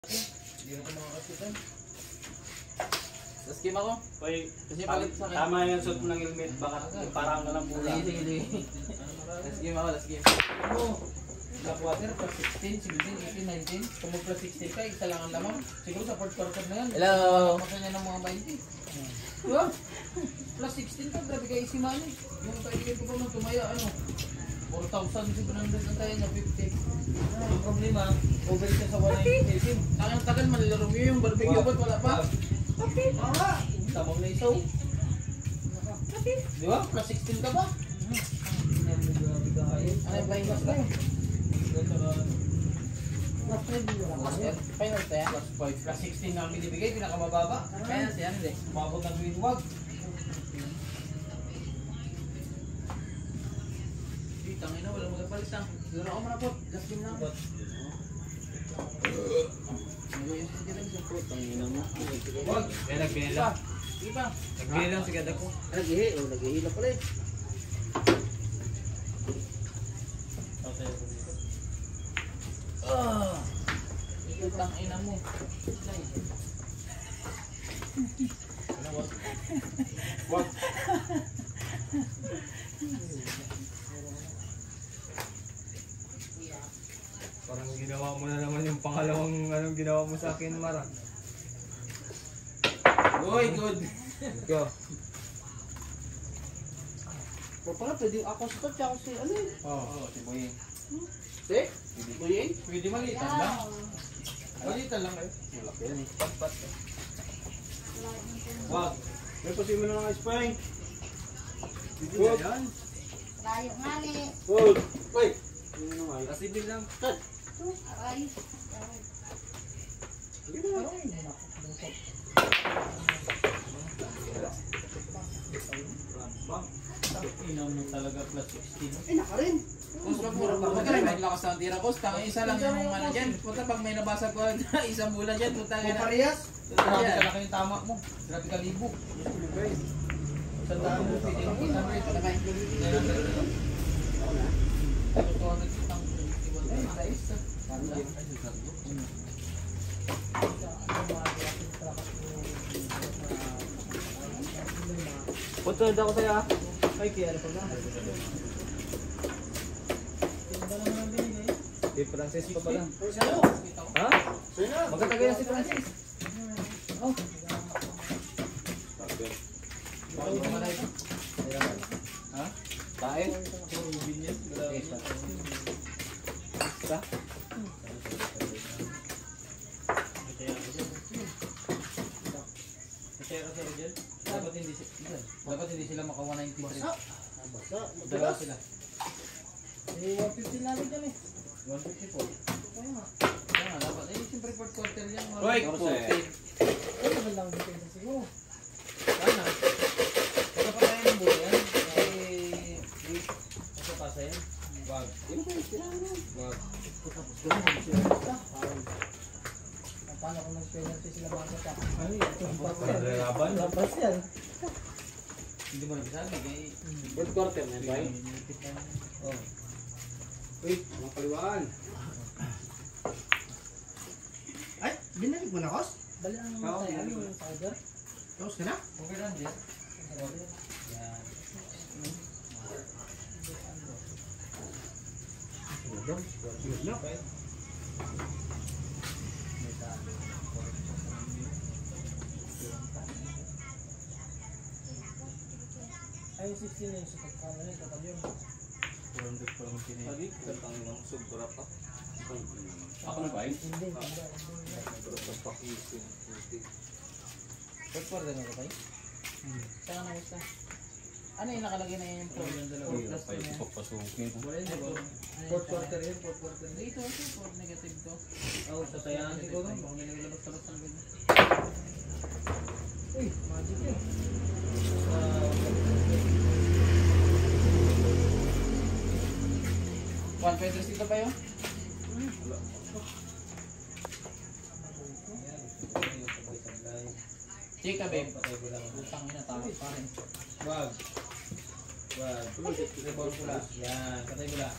Hindi na ito mga kasitan. Sa skim ako. Hoy, Kasi palit sa akin. tama yung suot mo ng helmet. Baka parang ka lang pula. Sige. Last game ako, last game. Ano? Black water, plus 16, 17, 18, 19. Kung mo plus 16 ka, isa lang ang lamang. Siguro sa fourth quarter na yan. Hello! Makanya ng mga 20. Diba? Plus 16 ka, grabe kayo si Manny. Yung kailigay ko pa nung tumaya, ano? 4,700 ang tayo na 50. Ang problema, over siya sa 118. Ang tagal, manlalaro mo yung barbecue ba't wala pa? Tamang na isaw. Di ba? Plus 16 ka ba? Ano yung buying gas tayo? Final tayo? Plus 5. Plus 16 na ang binibigay, pinakamababa. Kaya siya, hindi. Umabot ng tuwid-wag. Tangin na, walang magapalis lang. Siguro ako manapot. Last game na ako. Wag! Kaya nagpila. Sige pa. Nagpila lang si Gadag ko. Nag-ihi. O, nag-ihi na pala eh. Itang ina mo. Wag! Parang ginawa mo na naman yung pangalawang anong ginawa mo sa akin, Mara. Uy, good. Go. O pala, pwede ako sa touch ako si ano eh. Oo, si Boying. Si? Boying? Pwede malitan lang. Malitan lang kayo. Malaki yan eh. Pat-pat eh. Wag! May pasin mo na ng spine. Wag! Layo nga ni. Wag! Wait! Kasibil lang. Cut. Aray. Ina mo talaga plus 16. Ay, naka rin. Boss, mura pa. Magkano maglakas ng tira, boss? Tanga isa lang yung ano dyan. Punta pag may nabasa ko isang bulan dyan, punta nga na. Parehas? Grabe ka laki yung tama mo. Grabe ka libo. Sandaan mo, pwede yung 800. Ano ba yung Punta na ako sa'yo ah. ay, kaya pa ba? Si Francis pa pala. Sino? Ha? Magkatagay yan si Francis. Oh. Bakit mo malay ko? Ha? Tayo. Isa? Dapat hindi sila maka 193. Basa. Dalawa sila. Eh, 150 namin yan eh. 154. Kaya nga. Kaya nga dapat. Eh, siyempre fourth quarter yan. Hoy, 14. Ay, naman lang dito sa siguro. Sana. Baka pa tayo ng buhay yan. Eh, wait. Baka pasa yan. Wag. Wag. Paano kung nag-penalty sila basa ka? Ay, Laban. Labas yan. hindi mo nagsasabi. Kaya, Fourth quarter na ba? oh. Uy, mga kaliwaan. Ay, binalik mo na, Kos? Bali ang Oo, tayo. Ano binalik ko. yung powder? Tapos ka na? Okay lang, Jet. Yan. Ay, 16 na yung sa pagkama niya. Total yun. 400 pa lang pinay. Lagi, katangin ang sobra pa. Ako na ba? Hindi. Fourth quarter na ba tayo? Saan na gusto? Ano yung nakalagay na yung 4 plus 2 niya? Fourth quarter yun, fourth quarter. Dito, fourth negative to. Oh, tatayan siguro. Baka may nagalabas-labas ng ganyan. Uy, magic yun. 1.3 dito pa yun? Chika, babe. Utang ina, tawag pa rin. Wag. Wag. Reball ko lang. Yan, patay mo lang.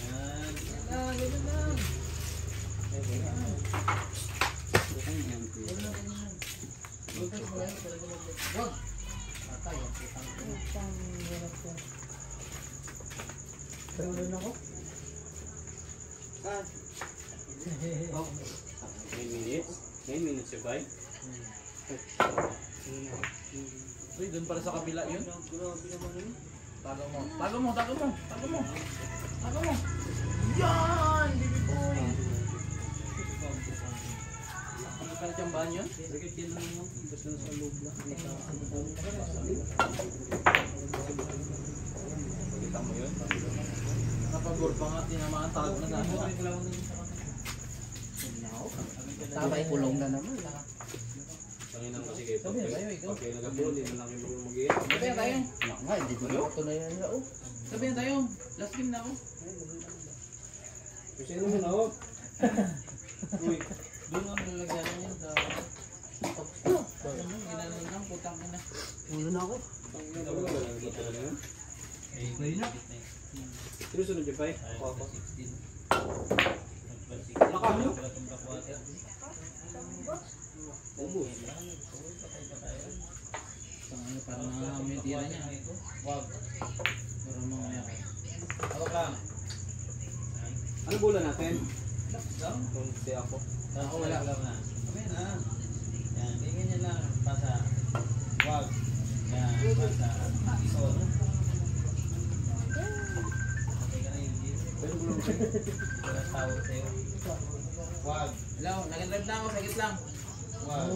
Yan. Yan lang, ganyan lang. Wag. Patay ang putang ina. Pang hirap ko. Trolon ako. Oh. 9 minutes? 9 minutes yung bike? Uy, doon pala sa kabila yun. Grabe naman yun. Tago mo. Tago mo, tago mo. Tago mo. Tago mo. Yan! Baby boy! Ano ka na tiyambahan yun? Bakit yan lang mo? Basta nasa loob lang. Pakita mo yun. Nakapag-gol pa nga, tinamaan tago na sa ano. Sabay kulong na naman. Tanginan ko sige. Sabi na tayo, ikaw. Pag kayo nag-upload, hindi na lang yung mag-iit. Sabi na tayo. Nga, hindi ko na ito na yan na oh. Sabi na tayo. Last game na ako. Kasi ano mo na ako? Uy. Doon ang nalagyan niya sa... Ginanon lang, putang ina. Ulo na ako. Tanginan ko ba lang kita na yun? Play na. Sino sunod yung bike? Ako. Nakano? Ubus. Parang may tira niya. Wag. Pero mamaya. Ako ka. Ano bola natin? Kunti ako. Ako wala. Kami na. Yan, tingin niya lang. Pasa. Wag. Yan, pasa. Iso. Okay ka na yun. Ito na tawag sa'yo. Wag. Hello, nag-drive na ako. Sagit lang. Wag.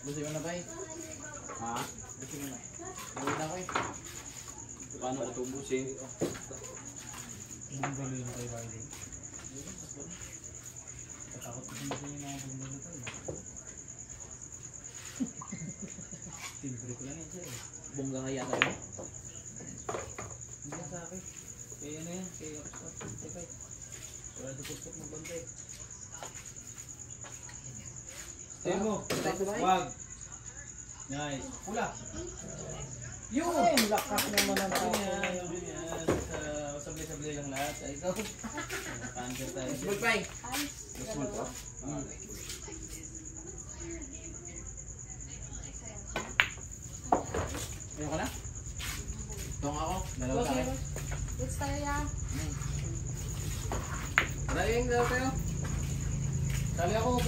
Busi mo na ba eh? Ha? Busi mo na. Busi na ako eh. Paano ko tubusin? Ang galo yung kay Biden. Katakot ko din yung mga bumbulo tayo. Timbre ko lang yan siya eh. Bongga kaya tayo. Hindi sa akin. Kaya ano yan? Kaya ako sa akin. Wala dupot-put mo bantay. Stay mo. Wag. Nice. Pula. Yun! Ay, lakas naman ang tao. Yan. Sablay-sablay lang lahat. Ay, ikaw. Cancer tayo. Small pie. Small pa? Ayun ka na? Tong ako. Dalawa sa akin. Let's tayo yan. Maraming dalawa tayo. Sabi ako,